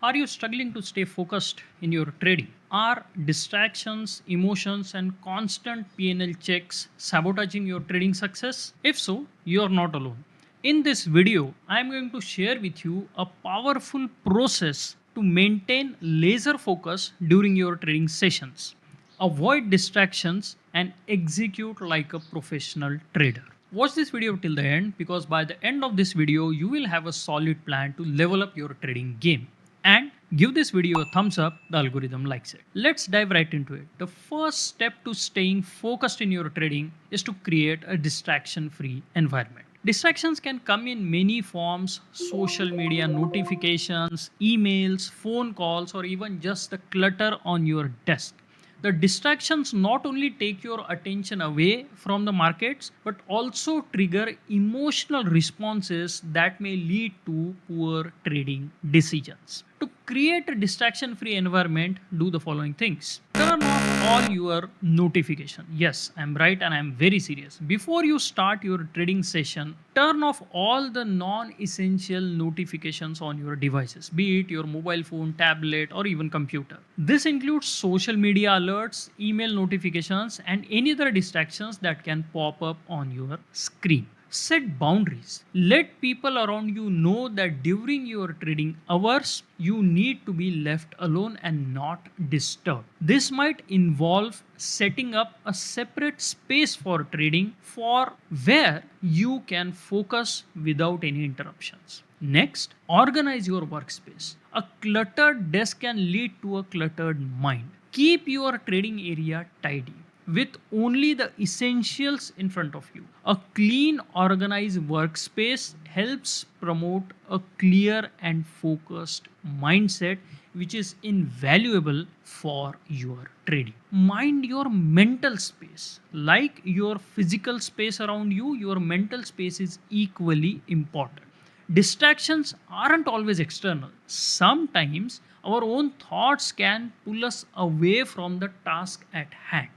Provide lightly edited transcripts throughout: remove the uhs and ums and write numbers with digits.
Are you struggling to stay focused in your trading? Are distractions, emotions, and constant P&L checks sabotaging your trading success? If so, you are not alone. In this video, I am going to share with you a powerful process to maintain laser focus during your trading sessions. Avoid distractions and execute like a professional trader. Watch this video till the end because by the end of this video, you will have a solid plan to level up your trading game. And give this video a thumbs up, the algorithm likes it. Let's dive right into it. The first step to staying focused in your trading is to create a distraction free environment. Distractions can come in many forms: social media notifications, emails, phone calls, or even just the clutter on your desk. The distractions not only take your attention away from the markets but also trigger emotional responses that may lead to poor trading decisions. To create a distraction free environment, do the following things. Turn off all your notification. Yes, I'm right and I'm very serious. Before you start your trading session, turn off all the non-essential notifications on your devices, be it your mobile phone, tablet, or even computer. This includes social media alerts, email notifications, and any other distractions that can pop up on your screen. Set boundaries. Let people around you know that during your trading hours, you need to be left alone and not disturbed. This might involve setting up a separate space for trading for where you can focus without any interruptions. Next, organize your workspace. A cluttered desk can lead to a cluttered mind. Keep your trading area tidy with only the essentials in front of you. A clean, organized workspace helps promote a clear and focused mindset, which is invaluable for your trading. Mind your mental space. Like your physical space around you, your mental space is equally important. Distractions aren't always external. Sometimes our own thoughts can pull us away from the task at hand.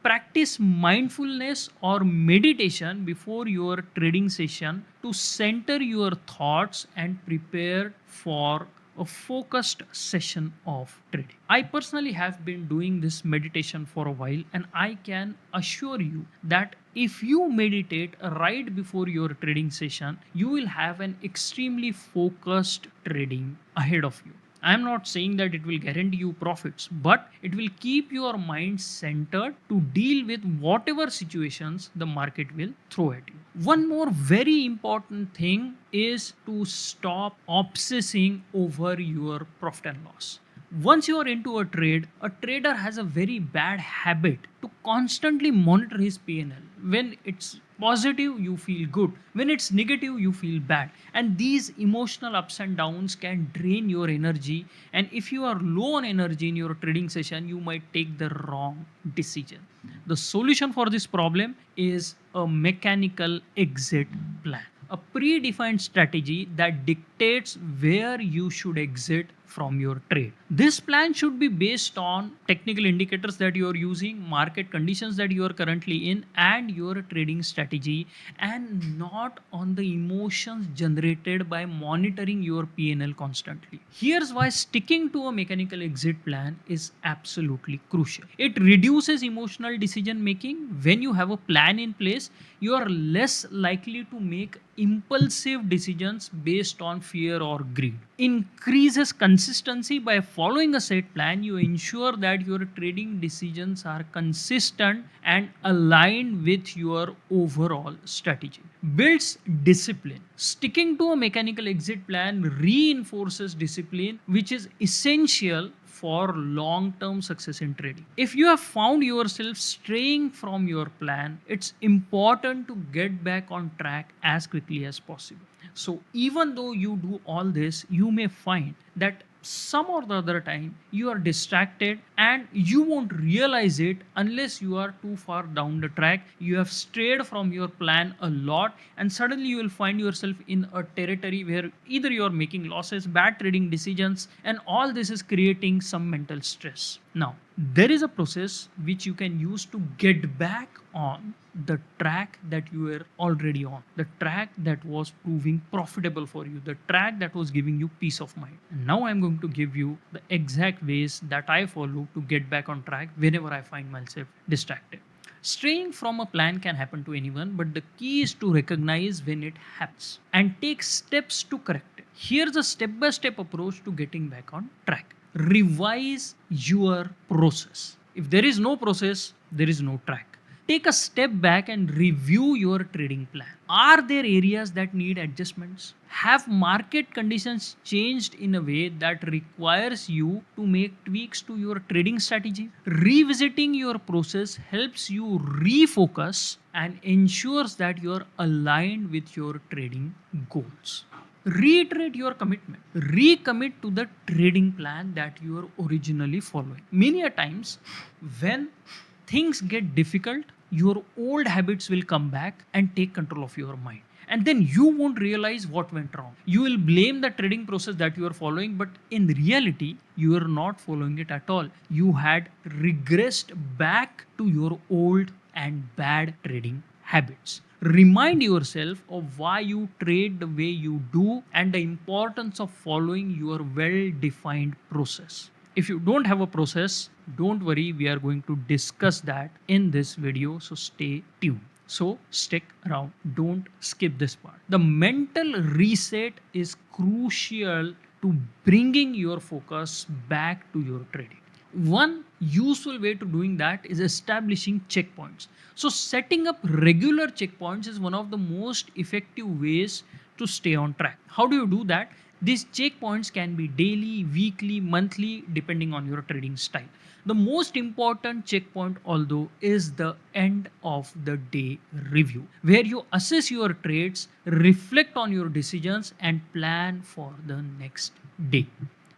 Practice mindfulness or meditation before your trading session to center your thoughts and prepare for a focused session of trading. I personally have been doing this meditation for a while, and I can assure you that if you meditate right before your trading session, you will have an extremely focused trading ahead of you. I'm not saying that it will guarantee you profits, but it will keep your mind centered to deal with whatever situations the market will throw at you. One more very important thing is to stop obsessing over your profit and loss. Once you are into a trader has a very bad habit to constantly monitor his P&L. When it's positive, you feel good. When it's negative, you feel bad. And these emotional ups and downs can drain your energy. And if you are low on energy in your trading session, you might take the wrong decision. The solution for this problem is a mechanical exit plan, a predefined strategy that dictates where you should exit from your trade. This plan should be based on technical indicators that you are using, market conditions that you are currently in, and your trading strategy, and not on the emotions generated by monitoring your P&L constantly. Here's why sticking to a mechanical exit plan is absolutely crucial. It reduces emotional decision making. When you have a plan in place, you are less likely to make impulsive decisions based on fear or greed. Increases consistency. By following a set plan, you ensure that your trading decisions are consistent and aligned with your overall strategy. Builds discipline. Sticking to a mechanical exit plan reinforces discipline, which is essential for long term success in trading. If you have found yourself straying from your plan, it's important to get back on track as quickly as possible. So, even though you do all this, you may find that some or the other time you are distracted and you won't realize it unless you are too far down the track. You have strayed from your plan a lot, and suddenly you will find yourself in a territory where either you are making losses, bad trading decisions, and all this is creating some mental stress. Now, There is a process which you can use to get back on the track that you were already on, the track that was proving profitable for you, the track that was giving you peace of mind. And now I'm going to give you the exact ways that I follow to get back on track whenever I find myself distracted. Straying from a plan can happen to anyone, but the key is to recognize when it happens and take steps to correct it. Here's a step by step approach to getting back on track. Revise your process. If there is no process, there is no track. Take a step back and review your trading plan. Are there areas that need adjustments? Have market conditions changed in a way that requires you to make tweaks to your trading strategy? Revisiting your process helps you refocus and ensures that you're aligned with your trading goals. Reiterate your commitment. Recommit to the trading plan that you are originally following. Many a times, when things get difficult, your old habits will come back and take control of your mind. And then you won't realize what went wrong. You will blame the trading process that you are following, but in reality, you are not following it at all. You had regressed back to your old and bad trading habits. Remind yourself of why you trade the way you do and the importance of following your well defined process. If you don't have a process, don't worry, we are going to discuss that in this video, so stay tuned. So stick around, don't skip this part. The mental reset is crucial to bringing your focus back to your trading. One useful way to doing that is establishing checkpoints. So setting up regular checkpoints is one of the most effective ways to stay on track. How do you do that? These checkpoints can be daily, weekly, monthly, depending on your trading style. The most important checkpoint, although, is the end of the day review, where you assess your trades, reflect on your decisions, and plan for the next day.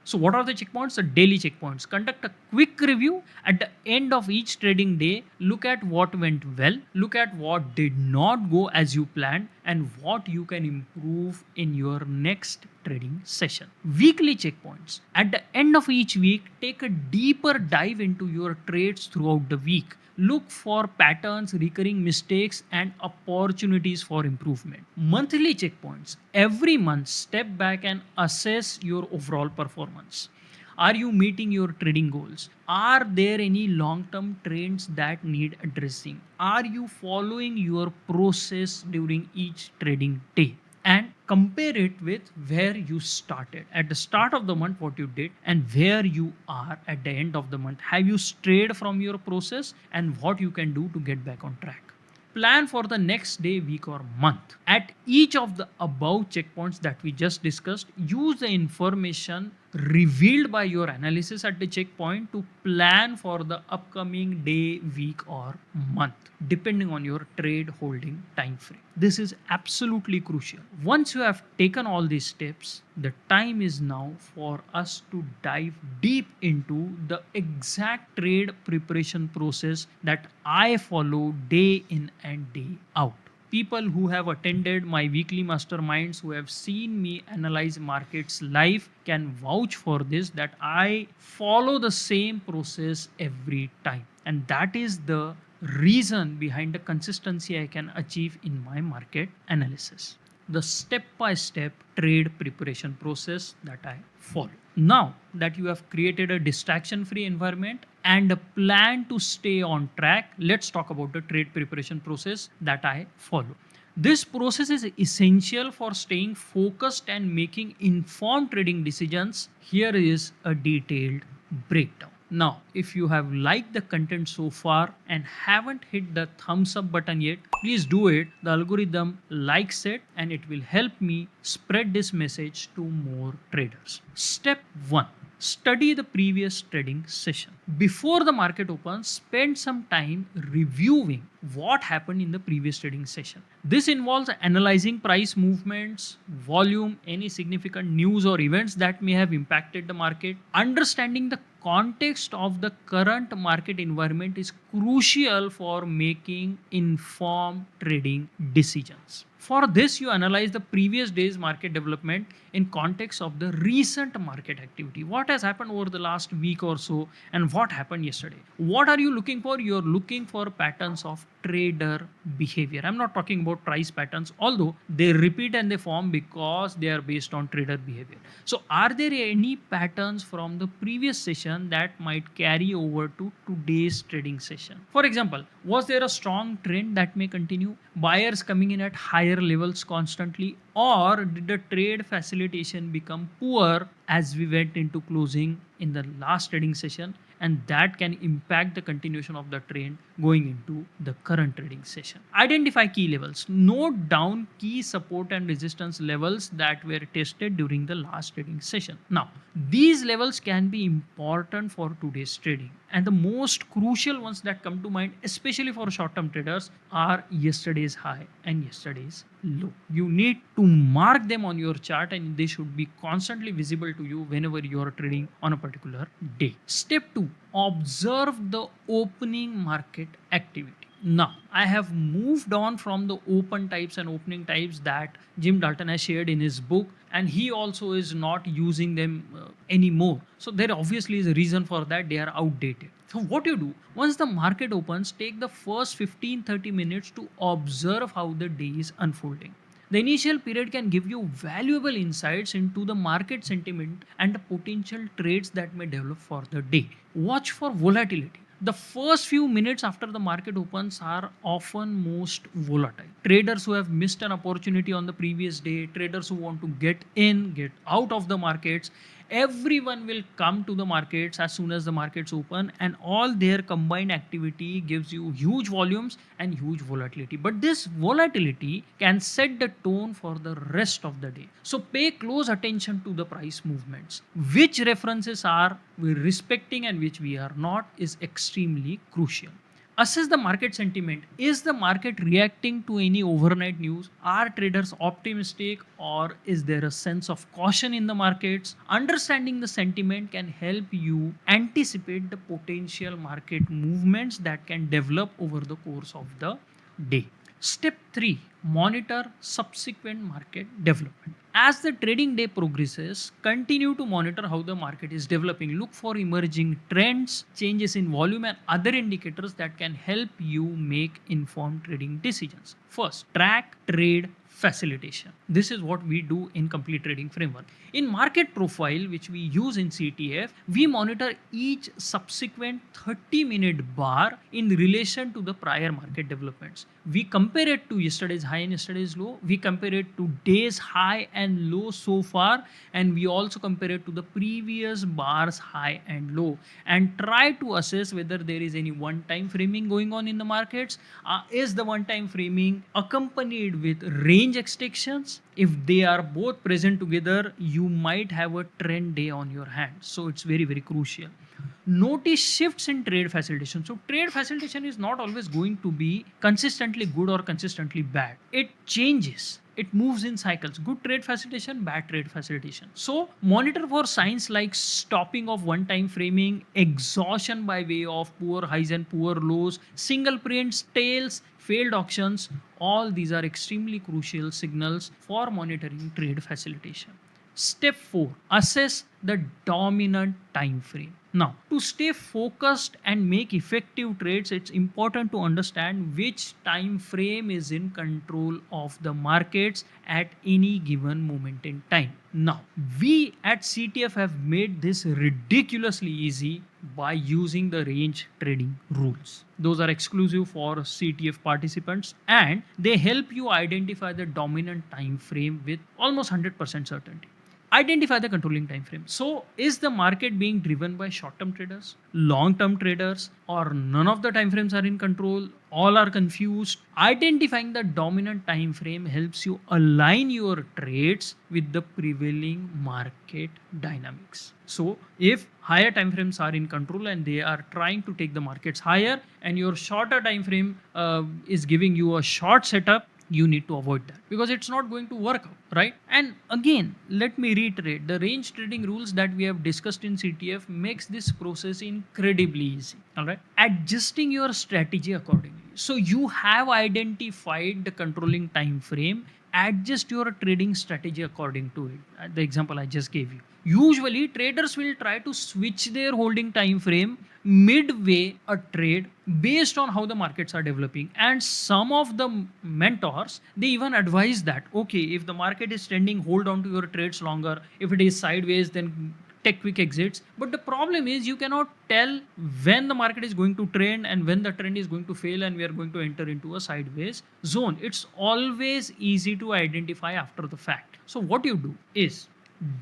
So what are the checkpoints? The daily checkpoints. Conduct a quick review at the end of each trading day. Look at what went well, look at what did not go as you planned, and what you can improve in your next trading session. Weekly checkpoints. At the end of each week, take a deeper dive into your trades throughout the week. Look for patterns, recurring mistakes, and opportunities for improvement. Monthly checkpoints. Every month, step back and assess your overall performance. Are you meeting your trading goals? Are there any long term trends that need addressing? Are you following your process during each trading day? And compare it with where you started at the start of the month, what you did, and where you are at the end of the month. Have you strayed from your process, and what you can do to get back on track? Plan for the next day, week, or month. At each of the above checkpoints that we just discussed, use the information revealed by your analysis at the checkpoint to plan for the upcoming day, week, or month, depending on your trade holding time frame. This is absolutely crucial. Once you have taken all these steps, the time is now for us to dive deep into the exact trade preparation process that I follow day in and day out. People who have attended my weekly masterminds, who have seen me analyze markets live, can vouch for this, that I follow the same process every time. And that is the reason behind the consistency I can achieve in my market analysis. The step by step trade preparation process that I follow. Now that you have created a distraction free environment and a plan to stay on track, let's talk about the trade preparation process that I follow. This process is essential for staying focused and making informed trading decisions. Here is a detailed breakdown. Now, if you have liked the content so far and haven't hit the thumbs up button yet, please do it. The algorithm likes it and it will help me spread this message to more traders. Step 1. Study the previous trading session. Before the market opens, spend some time reviewing what happened in the previous trading session. This involves analyzing price movements, volume, any significant news or events that may have impacted the market. Understanding the context of the current market environment is crucial for making informed trading decisions. For this, you analyze the previous day's market development in context of the recent market activity. What has happened over the last week or so, and what happened yesterday? What are you looking for? You're looking for patterns of trader behavior. I'm not talking about price patterns, although they repeat and they form because they are based on trader behavior. So, are there any patterns from the previous session that might carry over to today's trading session? For example, was there a strong trend that may continue? Buyers coming in at higher levels constantly, or did the trade facilitation become poor as we went into closing in the last trading session, and that can impact the continuation of the trend going into the current trading session? Identify key levels. Note down key support and resistance levels that were tested during the last trading session. Now, these levels can be important for today's trading, and the most crucial ones that come to mind, especially for short term traders, are yesterday's high and yesterday's low. You need to mark them on your chart, and they should be constantly visible to you whenever you are trading on a particular day. Step 2, observe the opening market activity. Now, I have moved on from the open types and opening types that Jim Dalton has shared in his book, and he also is not using them anymore. So, there obviously is a reason for that. They are outdated. So, what you do once the market opens, take the first 15-30 minutes to observe how the day is unfolding. The initial period can give you valuable insights into the market sentiment and the potential trades that may develop for the day. Watch for volatility. The first few minutes after the market opens are often most volatile. Traders who have missed an opportunity on the previous day, traders who want to get in, get out of the markets, everyone will come to the markets as soon as the markets open, and all their combined activity gives you huge volumes and huge volatility. But this volatility can set the tone for the rest of the day. So pay close attention to the price movements. Which references are we respecting and which we are not is extremely crucial. Assess the market sentiment. Is the market reacting to any overnight news? Are traders optimistic, or is there a sense of caution in the markets? Understanding the sentiment can help you anticipate the potential market movements that can develop over the course of the day. Step 3, monitor subsequent market development. As the trading day progresses, continue to monitor how the market is developing. Look for emerging trends, changes in volume, and other indicators that can help you make informed trading decisions. First, track trade facilitation. This is what we do in complete trading framework. In market profile, which we use in CTF, we monitor each subsequent 30-minute bar in relation to the prior market developments. We compare it to yesterday's high and yesterday's low. We compare it to day's high and low so far, and we also compare it to the previous bar's high and low, and try to assess whether there is any one-time framing going on in the markets. Is the one-time framing accompanied with range extensions? If they are both present together, you might have a trend day on your hands. So it's very, very crucial. Notice shifts in trade facilitation. So trade facilitation is not always going to be consistently good or consistently bad. It changes. It moves in cycles. Good trade facilitation, bad trade facilitation. So monitor for signs like stopping of one-time framing, exhaustion by way of poor highs and poor lows, single prints, tails, failed auctions. All these are extremely crucial signals for monitoring trade facilitation. Step 4, assess the dominant time frame. Now, to stay focused and make effective trades, it's important to understand which time frame is in control of the markets at any given moment in time. Now, we at CTF have made this ridiculously easy by using the range trading rules. Those are exclusive for CTF participants, and they help you identify the dominant time frame with almost 100% certainty. Identify the controlling time frame. So, is the market being driven by short-term traders, long-term traders, or none of the time frames are in control? All are confused. Identifying the dominant time frame helps you align your trades with the prevailing market dynamics. So, if higher time frames are in control and they are trying to take the markets higher, and your shorter time frame is giving you a short setup, you need to avoid that because it's not going to work out, right? And again, let me reiterate, the range trading rules that we have discussed in CTF makes this process incredibly easy. All right, adjusting your strategy accordingly. So you have identified the controlling time frame. adjust your trading strategy according to it. The example I just gave you. Usually, traders will try to switch their holding time frame midway a trade based on how the markets are developing. And some of the mentors, they even advise that okay, if the market is trending, hold on to your trades longer. If it is sideways, then take quick exits. But the problem is you cannot tell when the market is going to trend and when the trend is going to fail and we are going to enter into a sideways zone. It's always easy to identify after the fact. So what you do is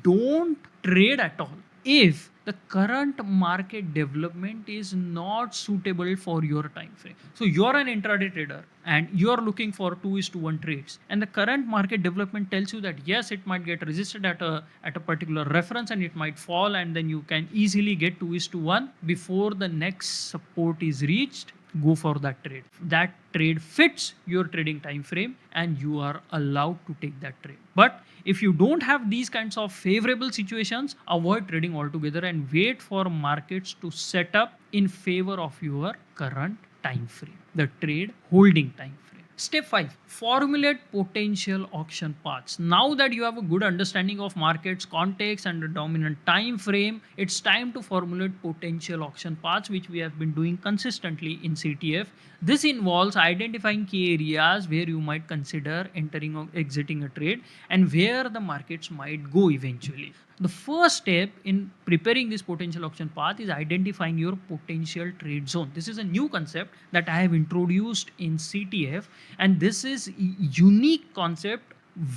don't trade at all if the current market development is not suitable for your time frame. So you're an intraday trader and you're looking for 2:1 trades, and the current market development tells you that yes, it might get resisted at a particular reference and it might fall, and then you can easily get 2:1 before the next support is reached. Go for that trade. That trade fits your trading time frame and you are allowed to take that trade. But if you don't have these kinds of favorable situations, avoid trading altogether and wait for markets to set up in favor of your current time frame, the trade holding time frame. Step 5, formulate potential auction paths. Now that you have a good understanding of markets context and the dominant time frame, it's time to formulate potential auction paths, which we have been doing consistently in CTF. This involves identifying key areas where you might consider entering or exiting a trade and where the markets might go eventually. The first step in preparing this potential auction path is identifying your potential trade zone. This is a new concept that I have introduced in CTF, and this is a unique concept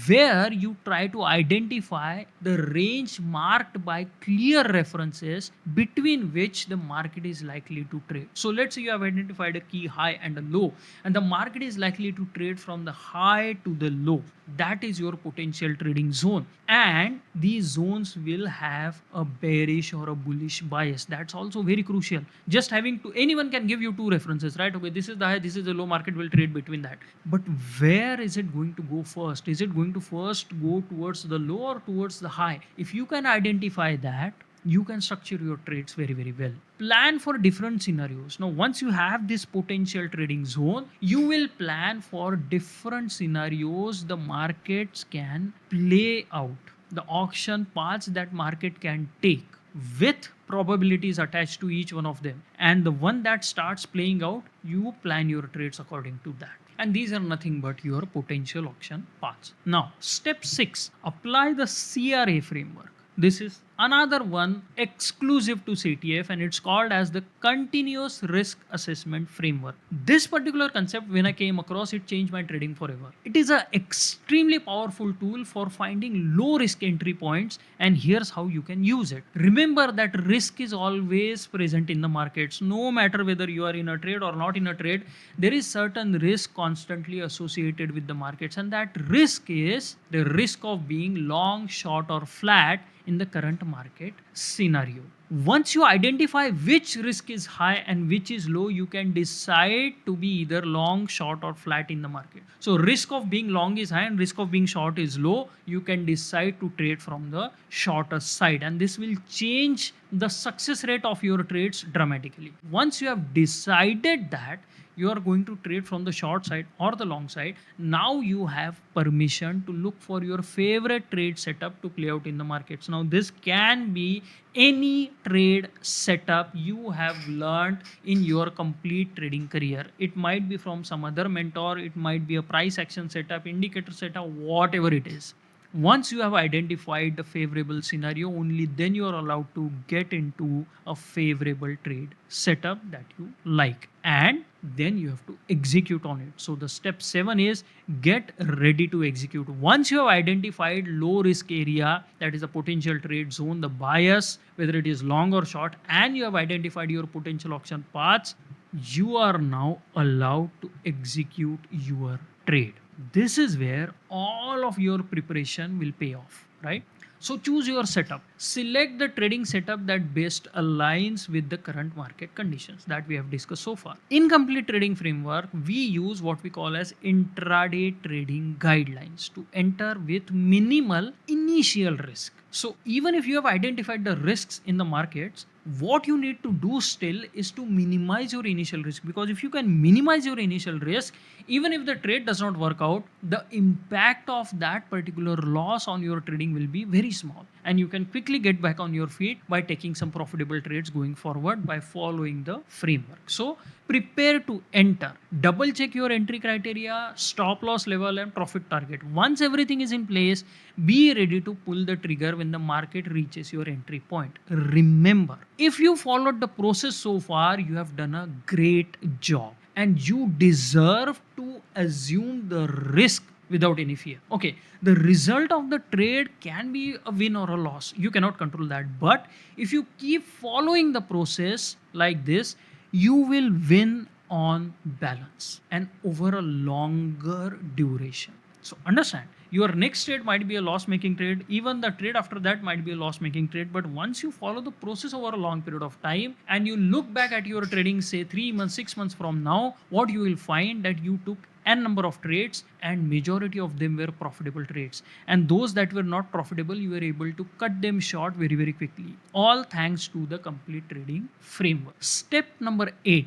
where you try to identify the range marked by clear references between which the market is likely to trade. So let's say you have identified a key high and a low, and the market is likely to trade from the high to the low. That is your potential trading zone, and these zones will have a bearish or a bullish bias. That's also very crucial. Just having to, anyone can give you two references, right? Okay, this is the high, this is the low, market will trade between that. But where is it going to go first? Is it going to first go towards the low or towards the high? If you can identify that, you can structure your trades very, very well. Plan for different scenarios. Now, once you have this potential trading zone, you will plan for different scenarios the markets can play out, the auction paths that market can take with probabilities attached to each one of them. And the one that starts playing out, you plan your trades according to that. And these are nothing but your potential auction paths. Now, step 6, apply the CRA framework. This is another one exclusive to CTF, and it's called as the continuous risk assessment framework. This particular concept, when I came across it, changed my trading forever. It is an extremely powerful tool for finding low risk entry points, and here's how you can use it. Remember that risk is always present in the markets. No matter whether you are in a trade or not in a trade, there is certain risk constantly associated with the markets, and that risk is the risk of being long, short, or flat in the current market scenario. Once you identify which risk is high and which is low, you can decide to be either long, short, or flat in the market. So risk of being long is high and risk of being short is low. You can decide to trade from the shorter side, and this will change the success rate of your trades dramatically. Once you have decided that you are going to trade from the short side or the long side, now you have permission to look for your favorite trade setup to play out in the markets. Now this can be any trade setup you have learned in your complete trading career. It might be from some other mentor, it might be a price action setup, indicator setup, whatever it is. Once you have identified the favorable scenario, only then you are allowed to get into a favorable trade setup that you like, and then you have to execute on it. So the step 7 is get ready to execute. Once you have identified low risk area, that is a potential trade zone, the bias, whether it is long or short, and you have identified your potential auction paths, you are now allowed to execute your trade. This is where all of your preparation will pay off, right? So choose your setup. Select the trading setup that best aligns with the current market conditions that we have discussed so far. In Complete Trading Framework, we use what we call as intraday trading guidelines to enter with minimal initial risk. So even if you have identified the risks in the markets, what you need to do still is to minimize your initial risk, because if you can minimize your initial risk, even if the trade does not work out, the impact of that particular loss on your trading will be very small, and you can quickly get back on your feet by taking some profitable trades going forward by following the framework. So prepare to enter, double check your entry criteria, stop loss level and profit target. Once everything is in place, be ready to pull the trigger when the market reaches your entry point. Remember, if you followed the process so far, you have done a great job and you deserve to assume the risk without any fear. Okay, the result of the trade can be a win or a loss. You cannot control that. But if you keep following the process like this, you will win on balance and over a longer duration. So understand, your next trade might be a loss making trade, even the trade after that might be a loss making trade, but once you follow the process over a long period of time and you look back at your trading, say 3 months, 6 months from now, what you will find that you took n number of trades and majority of them were profitable trades, and those that were not profitable, you were able to cut them short very very quickly, all thanks to the complete trading framework. Step number 8,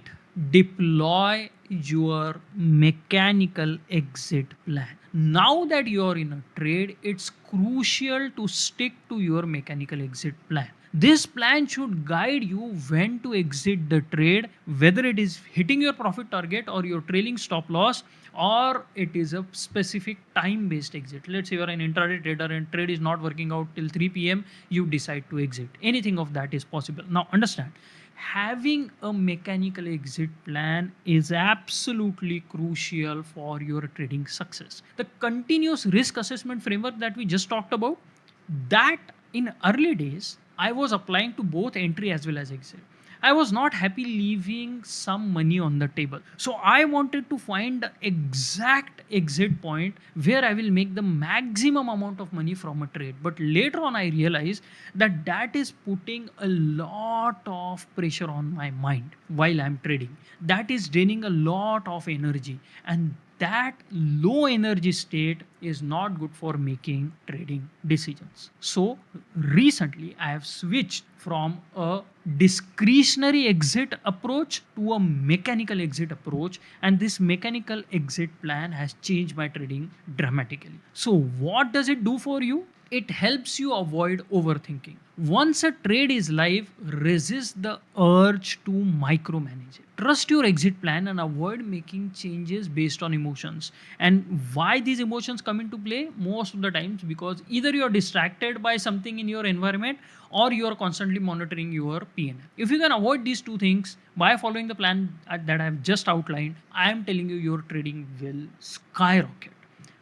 deploy your mechanical exit plan. Now that you are in a trade, it's crucial to stick to your mechanical exit plan. This plan should guide you when to exit the trade, whether it is hitting your profit target or your trailing stop loss, or it is a specific time based exit. Let's say you are an intraday trader and trade is not working out till 3 p.m., you decide to exit. Anything of that is possible. Now understand, having a mechanical exit plan is absolutely crucial for your trading success. The continuous risk assessment framework that we just talked about, that in early days I was applying to both entry as well as exit. I was not happy leaving some money on the table. So I wanted to find the exact exit point where I will make the maximum amount of money from a trade. But later on, I realized that that is putting a lot of pressure on my mind while I'm trading. That is draining a lot of energy. And that low energy state is not good for making trading decisions. So recently I have switched from a discretionary exit approach to a mechanical exit approach, and this mechanical exit plan has changed my trading dramatically. So what does it do for you? It helps you avoid overthinking. Once a trade is live, resist the urge to micromanage it. Trust your exit plan and avoid making changes based on emotions. And why these emotions come into play? Most of the times because either you are distracted by something in your environment or you are constantly monitoring your P&L. If you can avoid these two things by following the plan that I have just outlined, I am telling you your trading will skyrocket.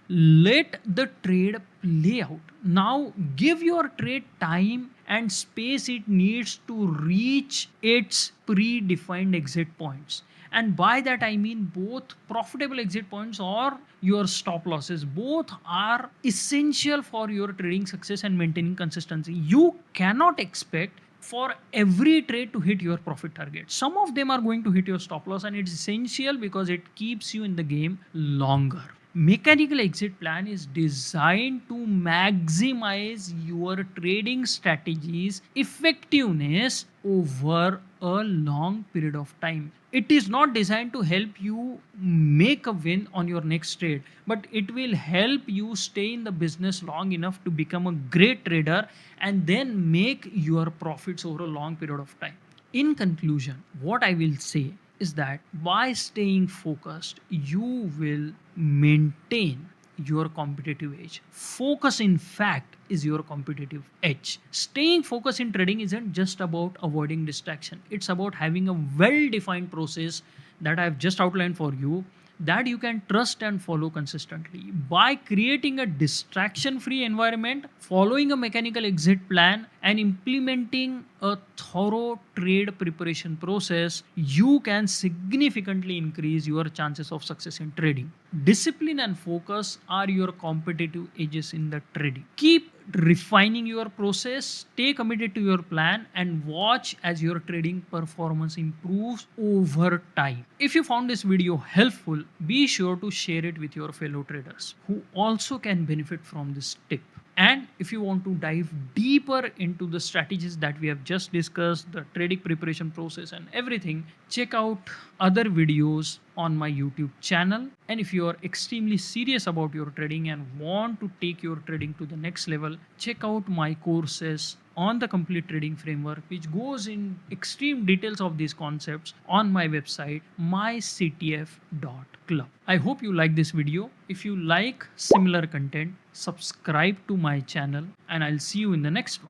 Let the trade play out. Now give your trade time and space it needs to reach its predefined exit points. And by that I mean both profitable exit points or your stop losses. Both are essential for your trading success and maintaining consistency. You cannot expect for every trade to hit your profit target. Some of them are going to hit your stop loss, and it's essential because it keeps you in the game longer. Mechanical exit plan is designed to maximize your trading strategies effectiveness over a long period of time. It is not designed to help you make a win on your next trade, but it will help you stay in the business long enough to become a great trader and then make your profits over a long period of time. In conclusion, what I will say is that by staying focused, you will maintain your competitive edge. Focus, in fact, is your competitive edge. Staying focused in trading isn't just about avoiding distraction, it's about having a well defined process that I've just outlined for you that you can trust and follow consistently. By creating a distraction free environment, following a mechanical exit plan, and implementing a thorough trade preparation process, you can significantly increase your chances of success in trading. Discipline and focus are your competitive edges in the trading. Keep refining your process, stay committed to your plan, and watch as your trading performance improves over time. If you found this video helpful, be sure to share it with your fellow traders who also can benefit from this tip. And if you want to dive deeper into the strategies that we have just discussed, the trading preparation process and everything, check out other videos on my YouTube channel. And if you are extremely serious about your trading and want to take your trading to the next level, check out my courses on the complete trading framework, which goes in extreme details of these concepts on my website myctf.club. I hope you like this video. If you like similar content, subscribe to my channel, and I'll see you in the next one.